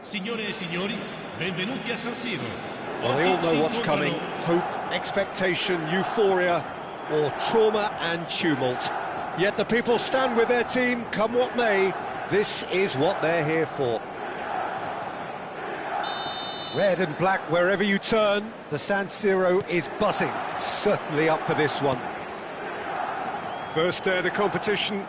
Signore e signori, benvenuti a San Siro. Well, they all know what's coming. Hope, expectation, euphoria, or trauma and tumult. Yet the people stand with their team, come what may. This is what they're here for. Red and black wherever you turn, the San Siro is buzzing. Certainly up for this one. First day of the competition,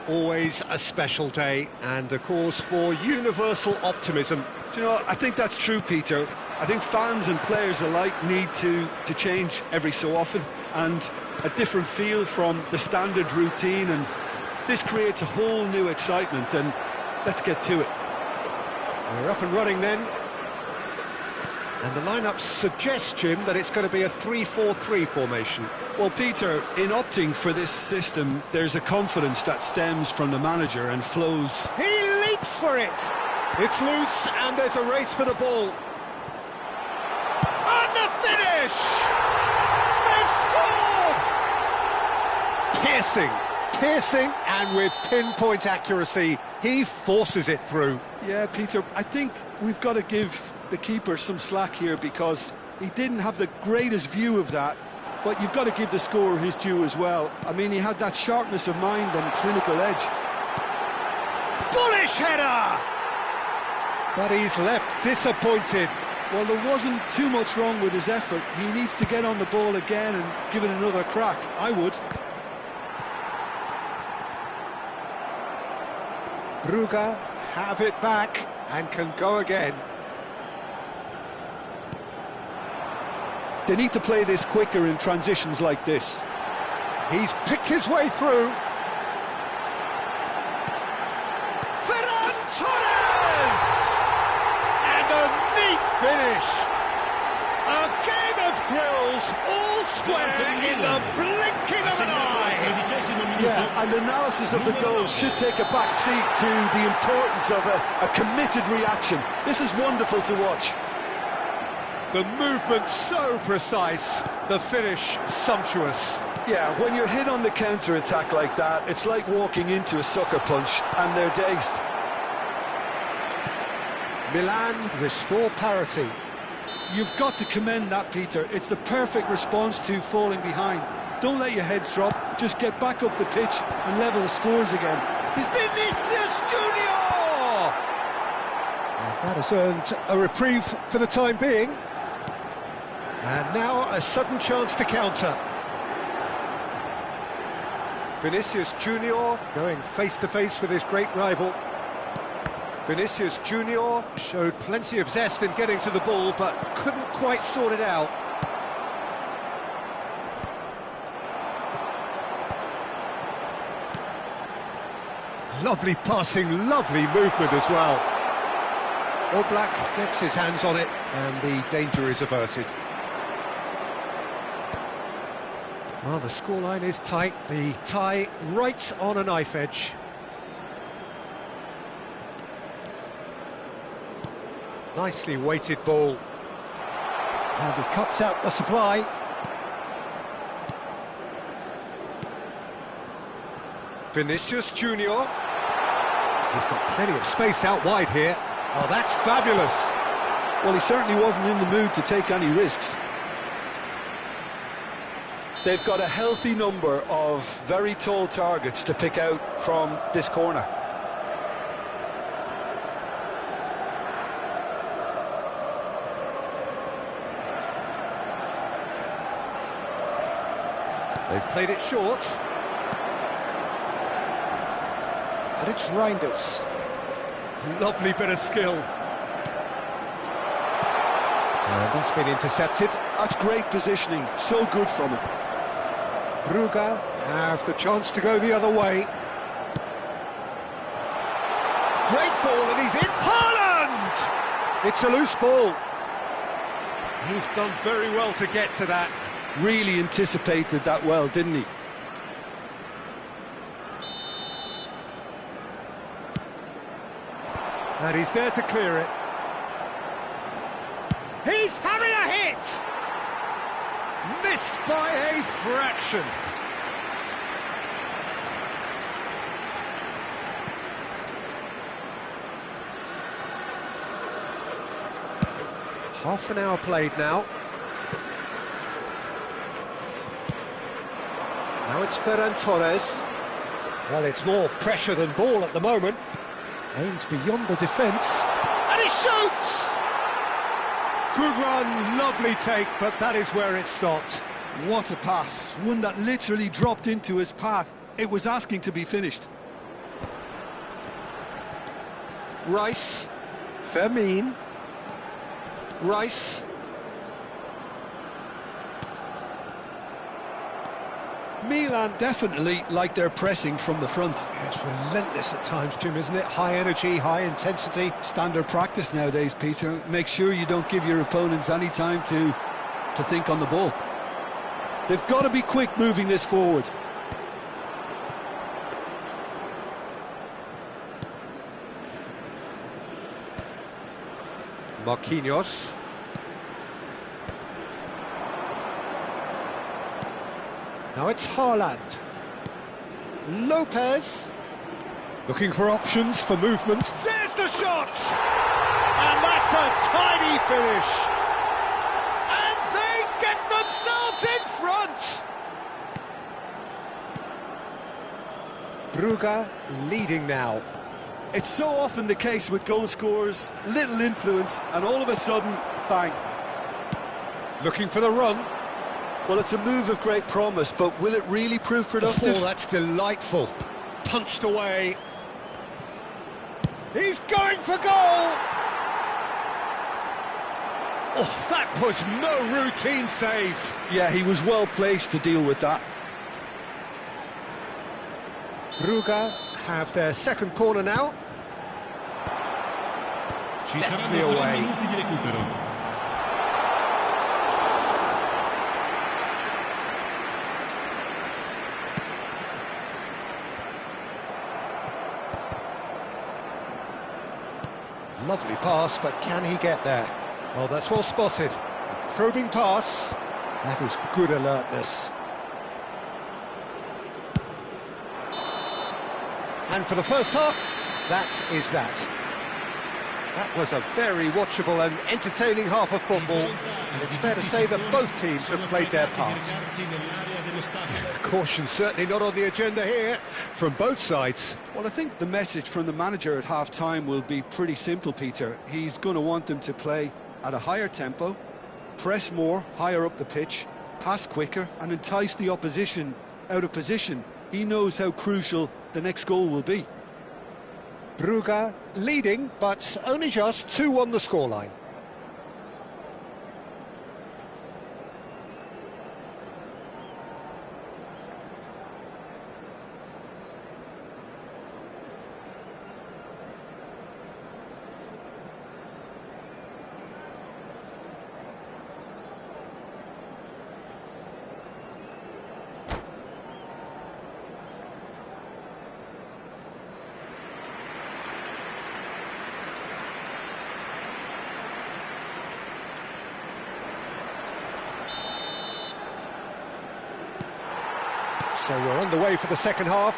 always a special day and a cause for universal optimism. Do you know, I think that's true, Peter. I think fans and players alike need to change every so often, and a different feel from the standard routine, and this creates a whole new excitement, and let's get to it. We're up and running then. And the lineup suggests, Jim, that it's going to be a 3-4-3 formation. Well, Peter, in opting for this system, there's a confidence that stems from the manager and flows. He leaps for it! It's loose, and there's a race for the ball. And the finish! They've scored! Piercing, and with pinpoint accuracy, he forces it through. Yeah, Peter, I think we've got to give the keeper some slack here, because he didn't have the greatest view of that, but you've got to give the scorer his due as well. I mean, he had that sharpness of mind and clinical edge. Bullish header! But he's left disappointed. Well, there wasn't too much wrong with his effort. He needs to get on the ball again and give it another crack. I would. Brugge have it back and can go again. They need to play this quicker in transitions like this. He's picked his way through. Ferran Torres! And a neat finish. A game of thrills, all square in the blinking of an eye. Yeah, and analysis of the goal should take a back seat to the importance of a committed reaction. This is wonderful to watch. The movement so precise, the finish sumptuous. Yeah, when you're hit on the counter-attack like that, it's like walking into a sucker punch, and they're dazed. Milan restore parity. You've got to commend that, Peter. It's the perfect response to falling behind. Don't let your heads drop, just get back up the pitch and level the scores again. It's Vinicius Junior! That has earned a reprieve for the time being. And now a sudden chance to counter. Vinicius Junior going face-to-face with his great rival. Vinicius Junior showed plenty of zest in getting to the ball, but couldn't quite sort it out. Lovely passing, lovely movement as well. Oblak gets his hands on it, and the danger is averted. Well, the scoreline is tight, the tie right on a knife edge. Nicely weighted ball. And he cuts out the supply. Vinicius Junior. He's got plenty of space out wide here. Oh, that's fabulous. Well, he certainly wasn't in the mood to take any risks. They've got a healthy number of very tall targets to pick out from this corner. They've played it short. And it's Reinders. Lovely bit of skill. And that's been intercepted. That's great positioning, so good from him. Brugge have the chance to go the other way. Great ball, and he's in. Haaland! It's a loose ball. He's done very well to get to that. Really anticipated that well, didn't he? And he's there to clear it. He's having a hit! Missed by a fraction. Half an hour played now. Now it's Ferran Torres. Well, it's more pressure than ball at the moment. Aims beyond the defence. And he shoots! Good run, lovely take, but that is where it stopped. What a pass. One that literally dropped into his path. It was asking to be finished. Rice. Fermin. Rice. Milan definitely like their pressing from the front. Yeah, it's relentless at times, Jim, isn't it? High energy, high intensity. Standard practice nowadays, Peter. Make sure you don't give your opponents any time to think on the ball. They've got to be quick moving this forward. Marquinhos. Now it's Haaland. Lopez. Looking for options for movement. There's the shot! And that's a tiny finish. And they get themselves in front. Brugge leading now. It's so often the case with goal scorers, little influence, and all of a sudden, bang. Looking for the run. Well, it's a move of great promise, but will it really prove productive? Oh, that's delightful. Punched away. He's going for goal! Oh, that was no routine save. Yeah, he was well placed to deal with that. Brugge have their second corner now. Ci Deftly saranno 3 away. minuti di recupero. Lovely pass, but can he get there? Oh, that's well spotted. A probing pass. That is good alertness. And for the first half, that is that. That was a very watchable and entertaining half of football, and it's fair to say that both teams have played their part. Caution certainly not on the agenda here, from both sides. Well, I think the message from the manager at half-time will be pretty simple, Peter. He's going to want them to play at a higher tempo, press more, higher up the pitch, pass quicker, and entice the opposition out of position. He knows how crucial the next goal will be. Brugge leading, but only just 2 on the scoreline. So we're underway for the second half.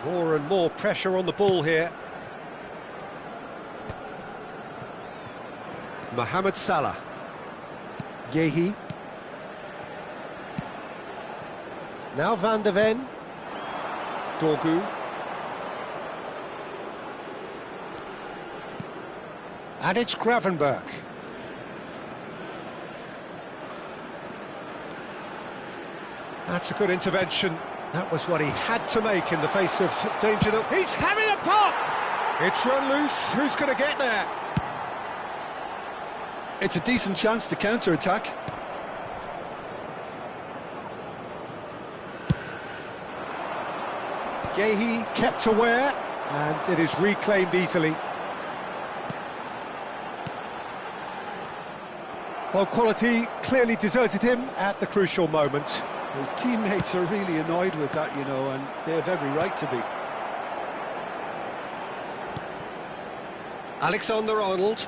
More and more pressure on the ball here. Mohamed Salah. Yehi. Now Van de Ven. Dorgu. And it's Gravenberch. That's a good intervention. That was what he had to make in the face of danger. He's having a pop! It's run loose. Who's going to get there? It's a decent chance to counter-attack. Yehi kept aware, and it is reclaimed easily. Well, quality clearly deserted him at the crucial moment. His teammates are really annoyed with that, you know, and they have every right to be. Alexander-Arnold.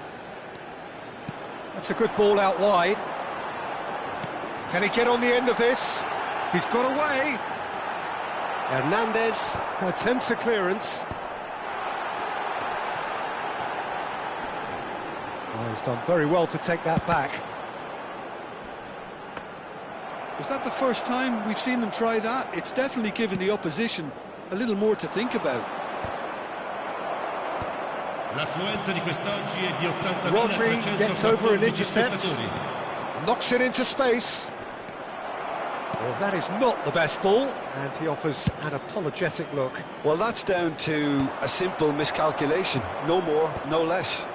That's a good ball out wide. Can he get on the end of this? He's got away. Hernandez attempts a clearance. Oh, he's done very well to take that back. Is that the first time we've seen them try that? It's definitely given the opposition a little more to think about. L'affluenza di quest'oggi è di 80.000%. Rodri gets over and intercepts, knocks it into space. Well, that is not the best ball, and he offers an apologetic look. Well, that's down to a simple miscalculation. No more, no less.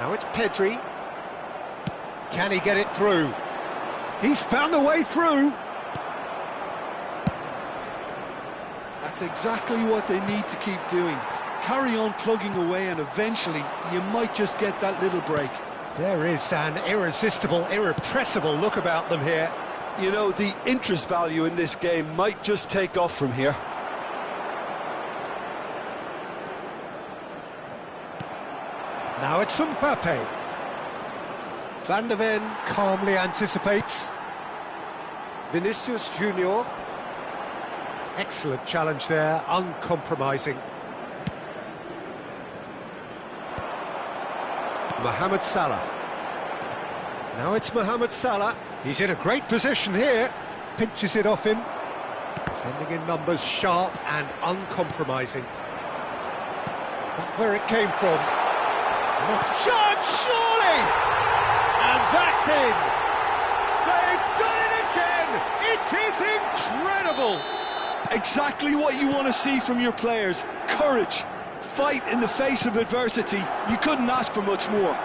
Now it's Pedri. Can he get it through? He's found a way through. That's exactly what they need to keep doing. Carry on plugging away, and eventually you might just get that little break. There is an irresistible, irrepressible look about them here. You know, the interest value in this game might just take off from here. Now it's Mbappe. Van de Ven calmly anticipates. Vinicius Junior. Excellent challenge there, uncompromising. Mohamed Salah. Now it's Mohamed Salah. He's in a great position here. Pinches it off him. Defending in numbers, sharp and uncompromising. Not where it came from. Not chance, surely! And that's in! They've done it again! It is incredible! Exactly what you want to see from your players. Courage, fight in the face of adversity. You couldn't ask for much more.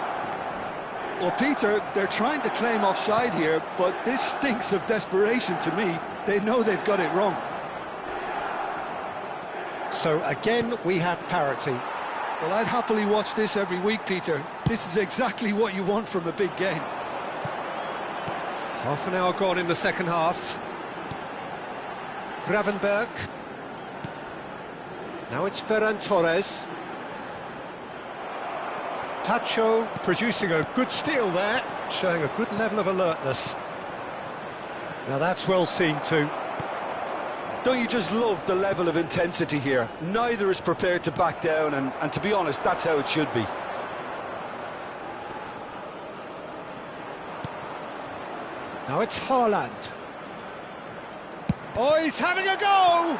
Well, Peter, they're trying to claim offside here, but this stinks of desperation to me. They know they've got it wrong. So again, we have parity. Well, I'd happily watch this every week, Peter. This is exactly what you want from a big game. Half an hour gone in the second half. Gravenberg. Now it's Ferran Torres. Tacho producing a good steal there, showing a good level of alertness. Now that's well seen too. Don't you just love the level of intensity here? Neither is prepared to back down, and to be honest, that's how it should be. Now it's Haaland. Oh, he's having a go!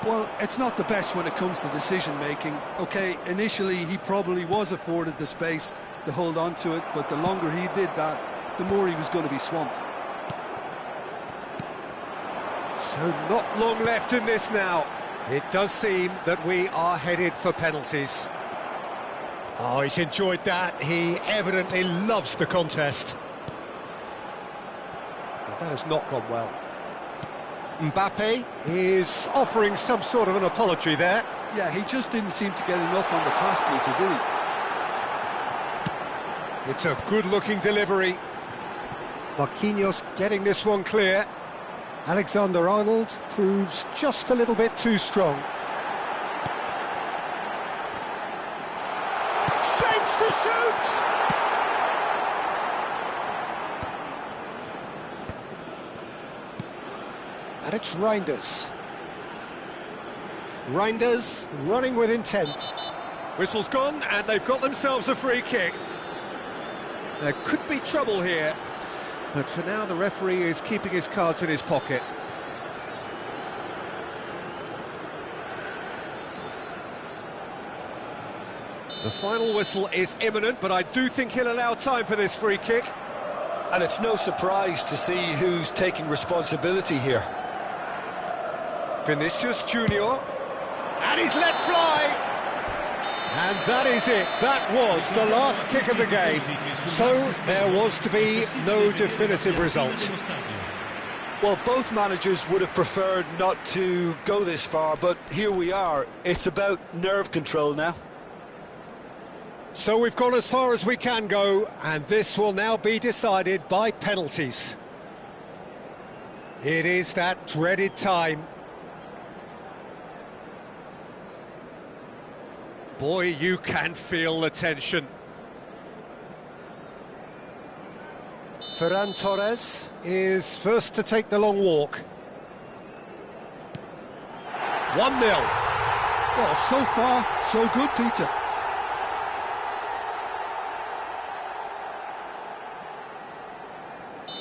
Well, it's not the best when it comes to decision-making. OK, initially he probably was afforded the space to hold on to it, but the longer he did that, the more he was going to be swamped. So not long left in this now. It does seem that we are headed for penalties. Oh, he's enjoyed that. He evidently loves the contest. Well, that has not gone well. Mbappe is offering some sort of an apology there. Yeah, he just didn't seem to get enough on the task, Peter, did he? It's a good-looking delivery. Marquinhos getting this one clear. Alexander-Arnold proves just a little bit too strong. Saves to suit! And it's Reinders. Reinders running with intent. Whistle's gone, and they've got themselves a free kick. There could be trouble here, but for now the referee is keeping his cards in his pocket. The final whistle is imminent, but I do think he'll allow time for this free kick. And it's no surprise to see who's taking responsibility here. Vinicius Junior, and he's let fly, and that is it. That was the last kick of the game, so there was to be no definitive result. Well, both managers would have preferred not to go this far, but here we are. It's about nerve control now. So we've gone as far as we can go, and this will now be decided by penalties. It is that dreaded time. Boy, you can feel the tension. Ferran Torres is first to take the long walk. 1-0. Well, so far, so good, Peter.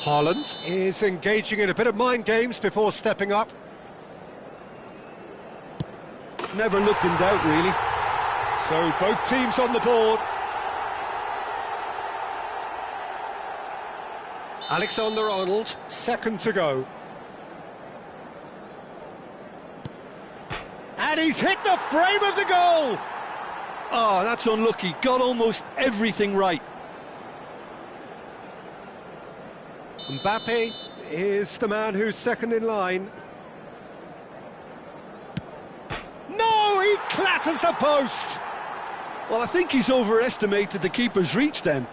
Haaland is engaging in a bit of mind games before stepping up. Never looked in doubt, really. So both teams on the board. Alexander-Arnold, second to go. And he's hit the frame of the goal! Oh, that's unlucky. Got almost everything right. Mbappe is the man who's second in line. No, he clatters the post! Well, I think he's overestimated the keeper's reach then.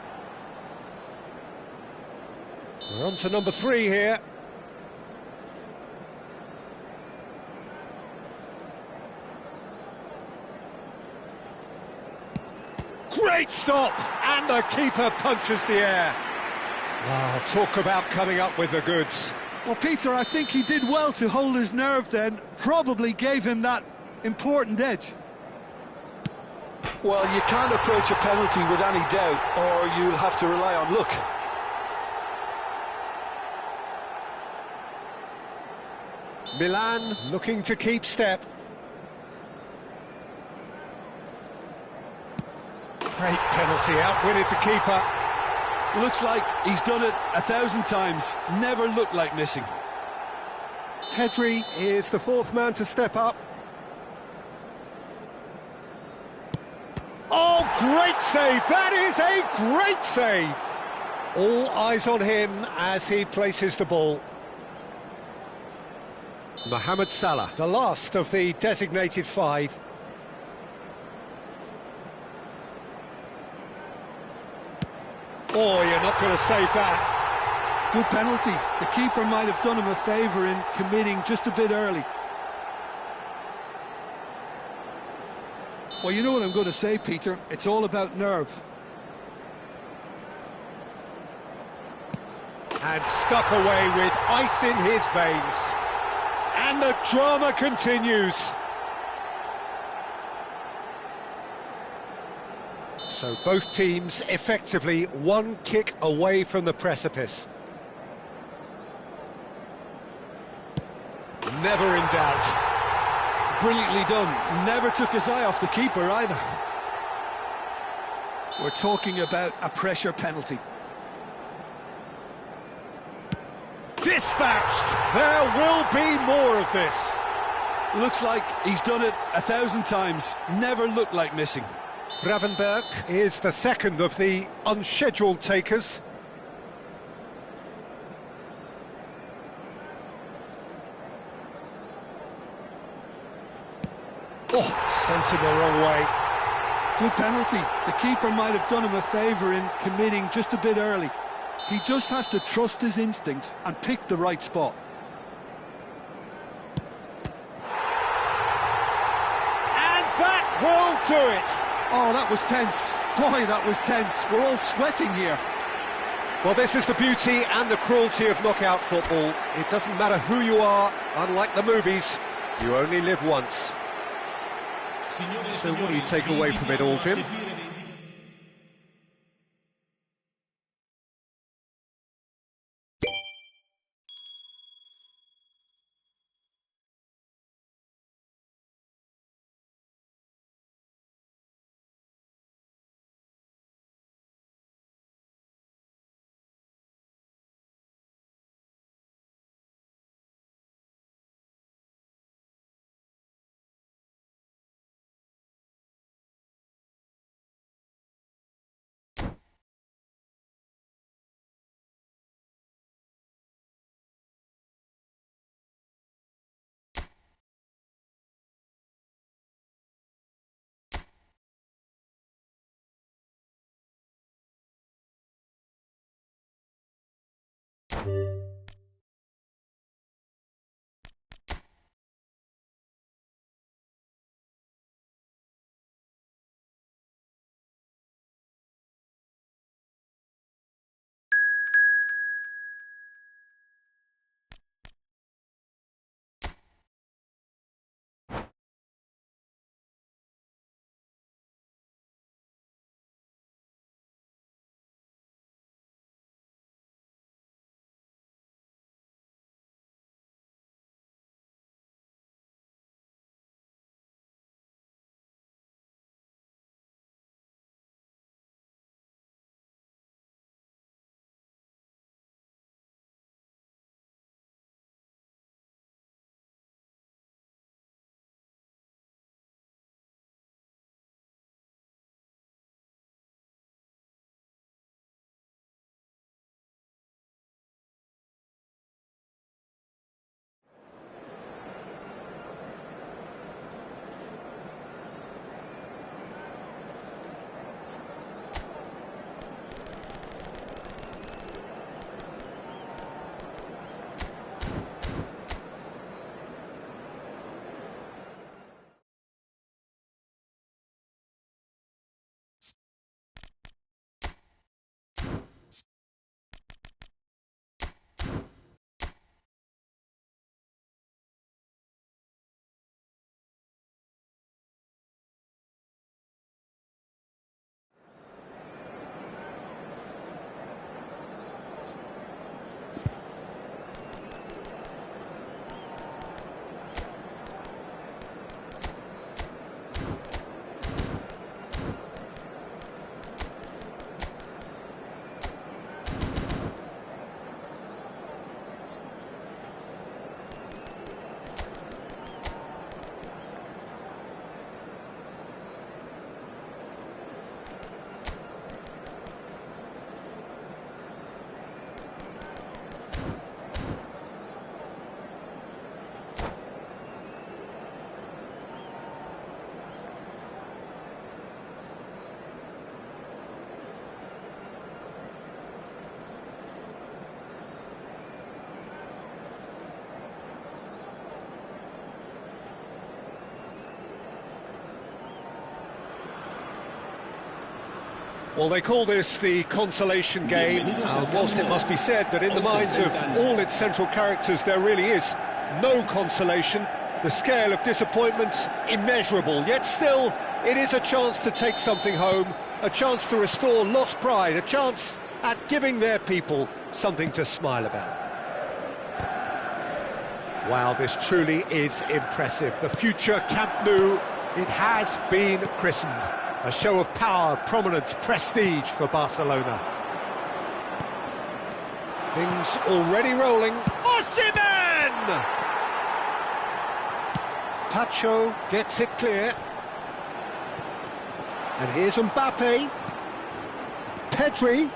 We're on to number 3 here. Great stop! And the keeper punches the air. Oh, talk about coming up with the goods. Well, Peter, I think he did well to hold his nerve then. Probably gave him that important edge. Well, you can't approach a penalty with any doubt, or you'll have to rely on luck. Milan looking to keep step. Great penalty, outwitted the keeper. Looks like he's done it 1,000 times. Never looked like missing. Pedri is the fourth man to step up. Oh, great save! That is a great save! All eyes on him as he places the ball. Mohamed Salah, the last of the designated five. Oh, you're not going to save that. Good penalty. The keeper might have done him a favour in committing just a bit early. Well, you know what I'm going to say, Peter. It's all about nerve. And stuck away with ice in his veins. And the drama continues. So both teams effectively one kick away from the precipice. Never in doubt. Brilliantly done. Never took his eye off the keeper either. We're talking about a pressure penalty. Dispatched! There will be more of this. Looks like he's done it 1,000 times. Never looked like missing. Gravenberg is the second of the unscheduled takers. Oh, sent him the wrong way. Good penalty. The keeper might have done him a favour in committing just a bit early. He just has to trust his instincts and pick the right spot. And that will do it! Oh, that was tense. Boy, that was tense. We're all sweating here. Well, this is the beauty and the cruelty of knockout football. It doesn't matter who you are, unlike the movies, you only live once. So what do you take away from it all, Jim? Well, they call this the consolation game, and whilst it must be said that in the minds of all its central characters there really is no consolation, the scale of disappointment immeasurable, yet still it is a chance to take something home, a chance to restore lost pride, a chance at giving their people something to smile about. Wow, this truly is impressive. The future Camp Nou, it has been christened. A show of power, prominence, prestige for Barcelona. Things already rolling. Osimhen! Tacho gets it clear. And here's Mbappe. Pedri.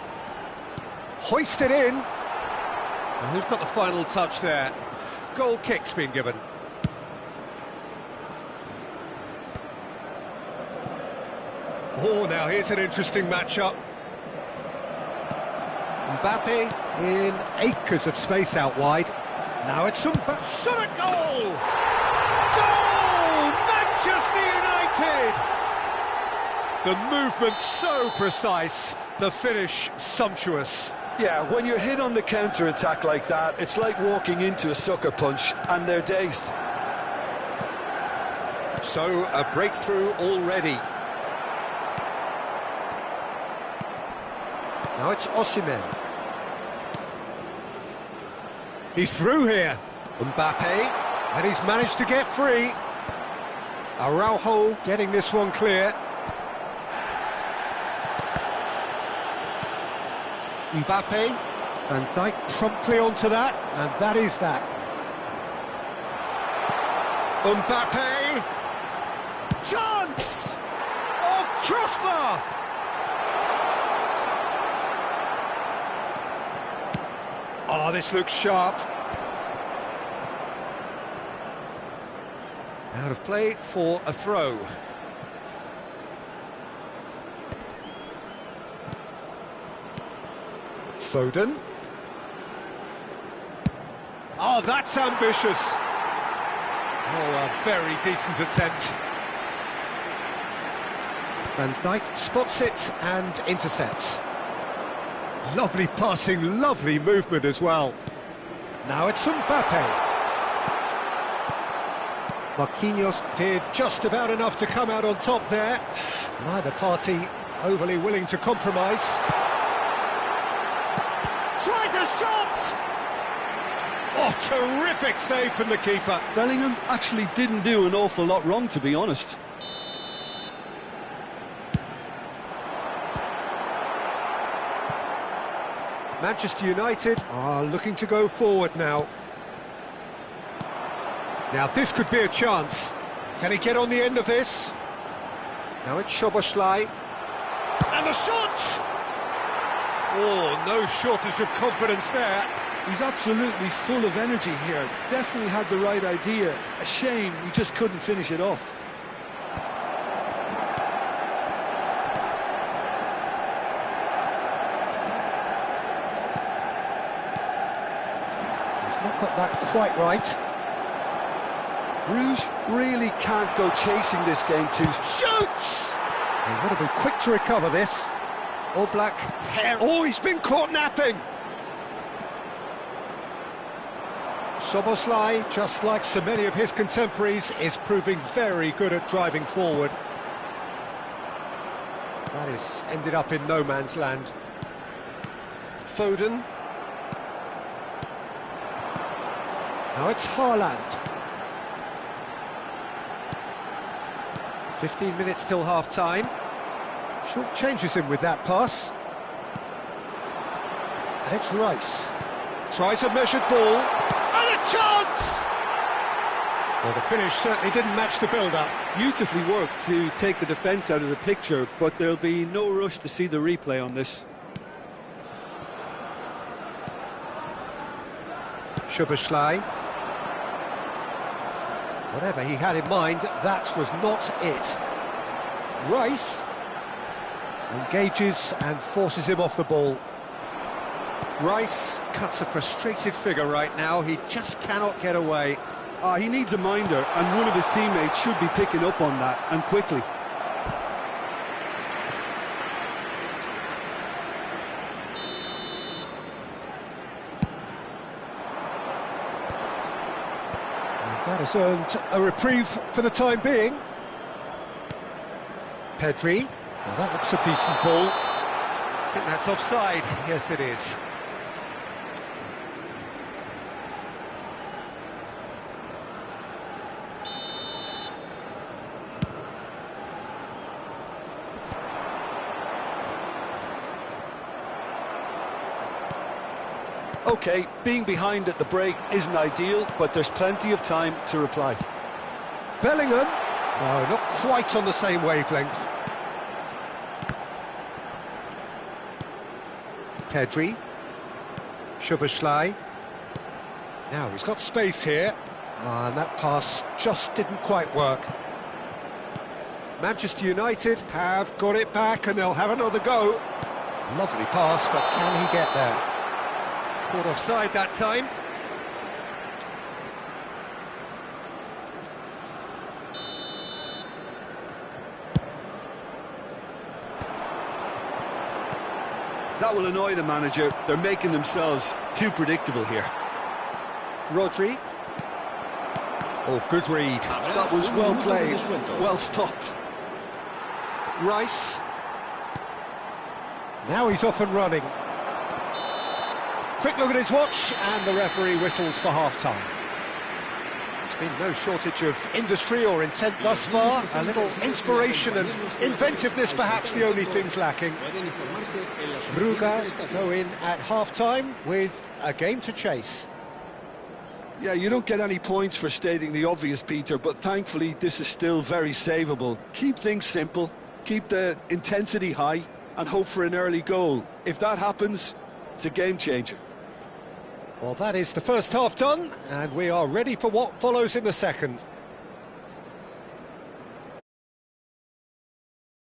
Hoisted in. And who's got the final touch there? Goal kick's been given. Oh, now here's an interesting matchup. Mbappe in acres of space out wide. Now it's Mbappe. Shot at goal! Goal! Manchester United! The movement so precise, the finish sumptuous. Yeah, when you're hit on the counter-attack like that, it's like walking into a sucker punch, and they're dazed. So, a breakthrough already. Now it's Osimhen. He's through here. Mbappe, and he's managed to get free. Araujo getting this one clear. Mbappe, Van Dijk promptly onto that, and that is that. Mbappe! Chance! Oh, crossbar! Oh, this looks sharp. Out of play for a throw. Foden. Oh, that's ambitious. Oh, a very decent attempt. Van Dijk spots it and intercepts. Lovely passing, lovely movement as well. Now it's Mbappe. Marquinhos did just about enough to come out on top there. Neither party overly willing to compromise. Tries a shot! Oh, terrific save from the keeper. Bellingham actually didn't do an awful lot wrong, to be honest. Manchester United are looking to go forward now. Now this could be a chance. Can he get on the end of this? Now it's Szoboszlai. And the shot! Oh, no shortage of confidence there. He's absolutely full of energy here. Definitely had the right idea. A shame he just couldn't finish it off. He's not got that quite right. Bruges really can't go chasing this game too. Shoots! They've got to be quick to recover this. All black hair. Oh, he's been caught napping. Szoboszlai, just like so many of his contemporaries, is proving very good at driving forward. That is ended up in no man's land. Foden. Now it's Haaland. 15 minutes till half-time. Short changes him with that pass. And it's Rice. Tries a measured ball. And a chance! Well, the finish certainly didn't match the build-up. Beautifully worked to take the defence out of the picture, but there'll be no rush to see the replay on this. Szoboszlai. Whatever he had in mind, that was not it. Rice engages and forces him off the ball. Rice cuts a frustrated figure right now. He just cannot get away. He needs a minder, and one of his teammates should be picking up on that, and quickly. That has earned a reprieve for the time being. Pedri. Well, that looks a decent ball. I think that's offside. Yes, it is. OK, being behind at the break isn't ideal, but there's plenty of time to reply. Bellingham. No, not quite on the same wavelength. Pedri. Szoboszlai. Now he's got space here. And that pass just didn't quite work. Manchester United have got it back and they'll have another go. Lovely pass, but can he get there? Caught offside that time. That will annoy the manager. They're making themselves too predictable here. Rodri. Oh, good read. That was well played, well stopped. Rice. Now he's off and running. Quick look at his watch, and the referee whistles for half-time. There's been no shortage of industry or intent thus far. A little inspiration and inventiveness, perhaps the only things lacking. Brugge go in at half-time with a game to chase. Yeah, you don't get any points for stating the obvious, Peter, but thankfully this is still very savable. Keep things simple, keep the intensity high, and hope for an early goal. If that happens, it's a game-changer. Well, that is the first half done, and we are ready for what follows in the second.